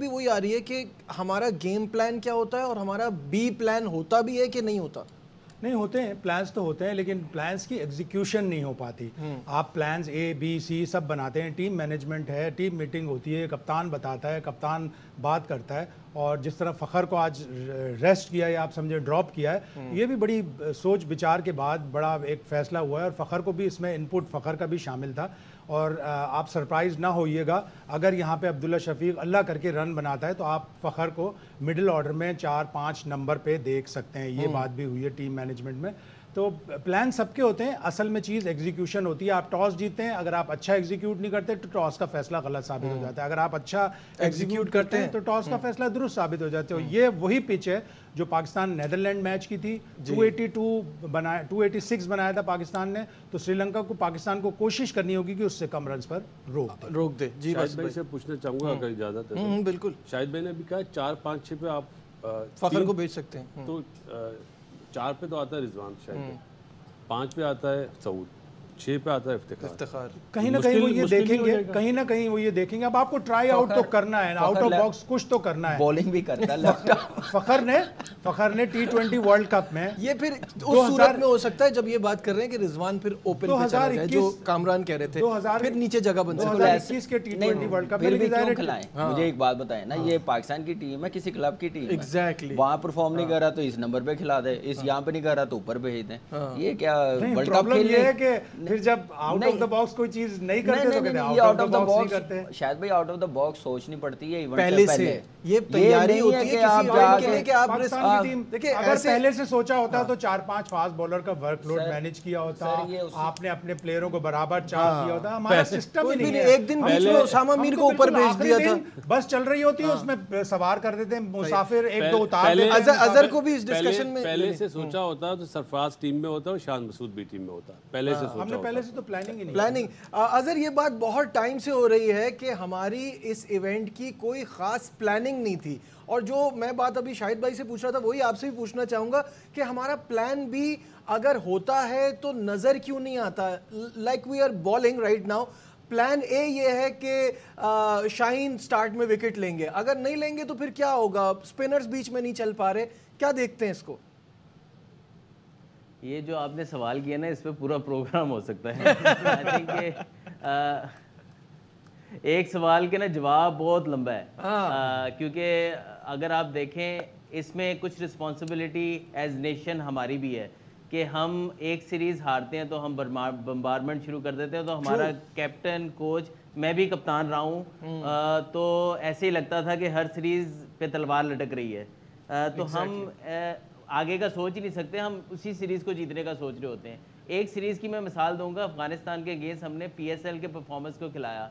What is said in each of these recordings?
بھی وہی آ رہی ہے کہ ہمارا گیم پلان کیا ہوتا ہے اور ہمارا بی پلان ہوتا بھی ہے کہ نہیں ہوتا؟ نہیں ہوتے ہیں، پلانس تو ہوتے ہیں لیکن پلانس کی ایگزیکیوشن نہیں ہو پاتی. آپ پلانس اے بی سی سب بناتے ہیں، ٹیم مینجمنٹ ہے، ٹیم میٹنگ ہوتی ہے، کپتان بتاتا ہے، کپتان بات کرتا ہے. اور جس طرح فخر کو آج ریسٹ کیا ہے، آپ سمجھے ڈراپ کیا ہے، یہ بھی بڑی سوچ بچار کے بعد بڑا ایک فیصلہ ہوا ہے. اور فخر کو بھی اس میں انپٹ فخر کا بھی شامل تھا. اور آپ سرپرائز نہ ہوئیے گا اگر یہاں پہ عبداللہ شفیق اللہ کر کے رن بناتا ہے تو آپ فخر کو مڈل آرڈر میں 4-5 نمبر پہ دیکھ سکتے ہیں. یہ بات بھی ہوئی ہے ٹیم مینجمنٹ میں. تو پلان سب کے ہوتے ہیں، اصل میں چیز ایگزیکیوشن ہوتی ہے. آپ ٹاس جیتتے ہیں، اگر آپ اچھا ایگزیکیوٹ نہیں کرتے تو ٹاس کا فیصلہ غلط ثابت ہو جاتا ہے. اگر آپ اچھا ایگزیکیوٹ کرتے ہیں تو ٹاس کا فیصلہ درست ثابت ہو جاتا ہے. یہ وہی پچ ہے جو پاکستان نیدرلینڈ میچ کی تھی. 286 بنایا تھا پاکستان نے، تو سری لنکا کو پاکستان کو کوشش کرنی ہوگی کہ اس سے کم رنز پر روک دے. جی شاہد بھائی سے پوچھنا چاہوں گا اگر اجازت ہے. بالکل. شاہد بھائی نے بھی کہا 4-5-6 پہ آپ فخر کو بھیج سکتے ہیں. تو 4 پہ تو آتا ہے رضوان شاہد بھائی، 5 پہ آتا ہے سعود، 6 پہ آتا ہے افتخار. کہیں نہ کہیں وہ یہ دیکھیں گے، کہیں نہ کہیں وہ یہ دیکھیں گے. اب آپ کو ٹرائی آؤٹ تو کرنا ہے، آؤٹ آف باکس کچھ تو کرنا ہے. بولنگ بھی کرتا ہے فخر نے T20 ورلڈ کپ میں یہ پھر اس صورت میں ہو سکتا ہے جب یہ بات کر رہے ہیں کہ رضوان پھر اوپن پہ چلا جائے جو کامران کہہ رہے تھے، پھر نیچے جگہ بن سکتا ہے. 2021 کے T20 ورلڈ کپ پھر بھی کیوں کھلائیں؟ مجھے ایک بات بتائیں نا، یہ پاکستان کی ٹیم ہے، کسی کلب کی ٹیم ہے. ایگزیکٹلی. وہاں پرفارم نہیں کر رہا تو اس نمبر پہ کھلا دے، اس یہاں پہ نہیں کر رہا تو اوپر بھیج دیں. یہ کیا ورلڈ کپ کھیل یہ ہے کہ پھر جب آؤٹ آف دا باکس کوئی چیز نہیں کرتے تو کہتے ہیں آؤٹ آف دا باکس نہیں کرتے. شاید بھائی آؤٹ آف دا باکس سوچنی پڑتی ہے ایونٹ پہلے سے. یہ تیاری ہوتی ہے کسی ایونٹ کے لیے کہ آپ پاکستان کی ٹیم دیکھیں اگر پہلے سے سوچا ہوتا تو 4-5 فاسٹ بولر کا ورک لوڈ مینیج کیا ہوتا، آپ نے اپنے پلیئروں کو برابر چارج کیا ہوتا. ہمارا سسٹم ہی نہیں ہے. ایک دن بیچ میں اسامہ میر کو اوپر بھیج دیا تھا، بس چل رہی ہوتی ہے اس میں سوار کر دیتے ہیں مسافر، 1-2 اتار دیتے ہیں. اظہر کو بھی اس ڈسکشن میں پہلے سے سوچا ہوتا تو سرفراز ٹیم میں ہوتا اور شان مسعود بھی ٹیم میں ہوتا. پہلے سے سوچا، ہم نے پہلے سے تو پلاننگ ہی نہیں. پلاننگ. اظہر یہ بات بہت ٹائم سے ہو رہی ہے کہ ہماری اس ایونٹ کی کوئی خاص پلاننگ نہیں تھی. اور جو میں بات ابھی شاہد بھائی سے پوچھ رہا تھا وہی آپ سے بھی پوچھنا چاہوں گا کہ ہمارا پلان بھی اگر ہوتا ہے تو نظر کیوں نہیں آتا؟ Like we are bowling right now, plan A یہ ہے کہ شاہین سٹارٹ میں وکٹ لیں گے، اگر نہیں لیں گے تو پھر کیا ہوگا؟ سپنرز بیچ میں نہیں چل پا رہے، کیا دیکھتے ہیں اس کو؟ یہ جو آپ نے سوال کیا نا، اس پہ پورا پروگرام ہو سکتا ہے. آئی تھنک کہ ایک سوال کے نا جواب بہت لمبا ہے، کیونکہ اگر آپ دیکھیں اس میں کچھ رسپانسبلٹی ایز نیشن ہماری بھی ہے کہ ہم ایک سیریز ہارتے ہیں تو ہم بمبارمنٹ شروع کر دیتے ہیں. تو ہمارا کیپٹن کوچ، میں بھی کپتان رہا ہوں، تو ایسے ہی لگتا تھا کہ ہر سیریز پہ تلوار لٹک رہی ہے. تو ہم آگے کا سوچ ہی نہیں سکتے، ہم اسی سیریز کو جیتنے کا سوچ رہے ہوتے ہیں. ایک سیریز کی میں مثال دوں گا، افغانستان کے اگینسٹ ہم نے PSL کے پرفارمنس کو کھلایا،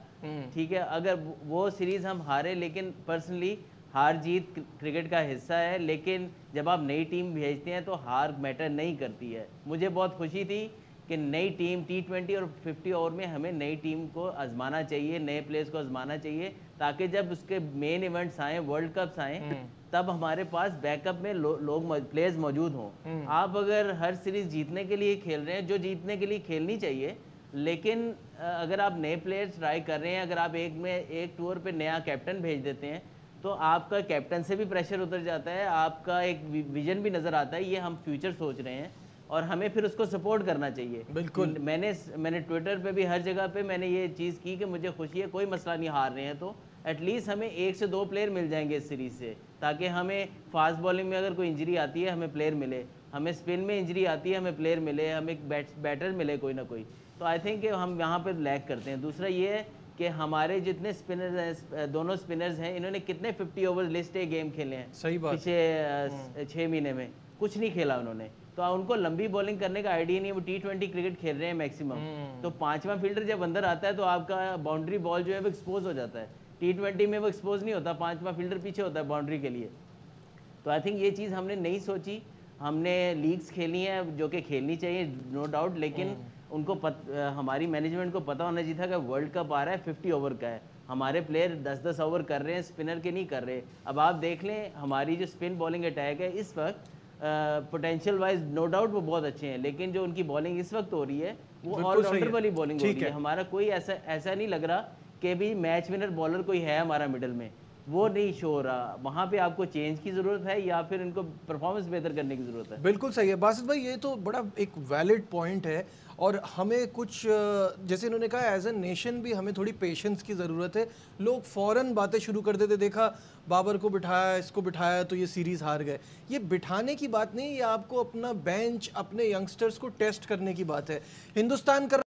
ٹھیک ہے. اگر وہ سیریز ہم ہارے، لیکن پرسنلی ہار جیت کرکٹ کا حصہ ہے، لیکن جب آپ نئی ٹیم بھیجتے ہیں تو ہار میٹر نہیں کرتی ہے. مجھے بہت خوشی تھی کہ نئی ٹیم T20 اور 50 اوور میں ہمیں نئی ٹیم کو آزمانا چاہیے، نئے پلیئرز کو آزمانا چاہیے، تاکہ جب اس کے مین ایونٹس آئیں، ورلڈ کپس آئیں، تب ہمارے پاس بیک اپ میں لوگ پلیئرز موجود ہوں. آپ اگر ہر سیریز جیتنے کے لیے کھیل رہے ہیں، جو جیتنے کے لیے کھیلنی چاہیے، لیکن اگر آپ نئے پلیئرز ٹرائی کر رہے ہیں، اگر آپ ایک ٹور پہ نیا کیپٹن بھیج دیتے ہیں تو آپ کا کیپٹن سے بھی پریشر اتر جاتا ہے، آپ کا ایک ویژن بھی نظر آتا ہے، یہ ہم فیوچر سوچ رہے ہیں اور ہمیں پھر اس کو سپورٹ کرنا چاہیے. بالکل. میں نے ٹویٹر پہ بھی ہر جگہ پہ میں نے یہ چیز کی کہ مجھے خوشی ہے، کوئی مسئلہ نہیں ہار رہے ہیں تو ایٹ لیسٹ ہمیں 1 سے 2 پلیئر مل جائیں گے اس سیریز سے، تاکہ ہمیں فاسٹ بالنگ میں اگر کوئی انجری آتی ہے ہمیں پلیئر ملے، ہمیں اسپن میں انجری آتی ہے ہمیں پلیئر ملے، ہمیں بیٹر ملے کوئی نہ کوئی. تو آئی تھنک کہ ہم یہاں پہ لیک کرتے ہیں. دوسرا یہ ہے کہ ہمارے جتنے اسپنرز ہیں، دونوں اسپنرز ہیں، انہوں نے کتنے 50 اوور لسٹ گیم کھیلے ہیں صحیح بات. پچھلے 6 مہینے میں کچھ نہیں کھیلا انہوں نے. تو ان کو لمبی بالنگ کرنے کا آئیڈیا نہیں ہے. وہ T20 کرکٹ کھیل رہے ہیں میکسیمم. تو 5واں فیلڈر جب اندر آتا ہے تو آپ کا باؤنڈری بال جو ہے وہ ایکسپوز ہو جاتا ہے. T20 میں وہ ایکسپوز نہیں ہوتا، 5واں فیلڈر پیچھے ہوتا ہے باؤنڈری کے لیے. تو آئی تھنک یہ چیز ہم نے نہیں سوچی. ہم نے لیگز کھیلی ہیں جو کہ کھیلنی چاہیے نو ڈاؤٹ، لیکن ان کو ہماری مینجمنٹ کو پتہ ہونا چاہیے تھا کہ ورلڈ کپ آ رہا ہے، 50 اوور کا ہے. ہمارے پلیئر 10-10 اوور کر رہے ہیں، اسپنر کے نہیں کر رہے. اب آپ دیکھ لیں ہماری جو اسپن بالنگ اٹیک ہے اس وقت، پوٹینشیل وائز نو ڈاؤٹ وہ بہت اچھے ہیں، لیکن جو ان کی بالنگ اس وقت ہو رہی ہے وہ آل راؤنڈر والی بالنگ ہو رہی ہے. ہمارا کوئی ایسا نہیں لگ رہا کہ بھی میچ ونر بالر کوئی ہے ہمارا مڈل میں. وہ نہیں شو ہو رہا. وہاں پہ آپ کو چینج کی ضرورت ہے یا پھر ان کو پرفارمنس بہتر کرنے کی ضرورت ہے؟ بالکل صحیح ہے باسط بھائی, یہ تو بڑا ایک ویلڈ پوائنٹ ہے, اور ہمیں کچھ جیسے انہوں نے کہا ایز اے نیشن بھی ہمیں تھوڑی پیشنس کی ضرورت ہے. لوگ فوراً باتیں شروع کر دیتے, دیکھا بابر کو بٹھایا, اس کو بٹھایا تو یہ سیریز ہار گئے. یہ بٹھانے کی بات نہیں, یہ آپ کو اپنا بینچ, اپنے ینگسٹرز کو ٹیسٹ کرنے کی بات ہے. ہندوستان کا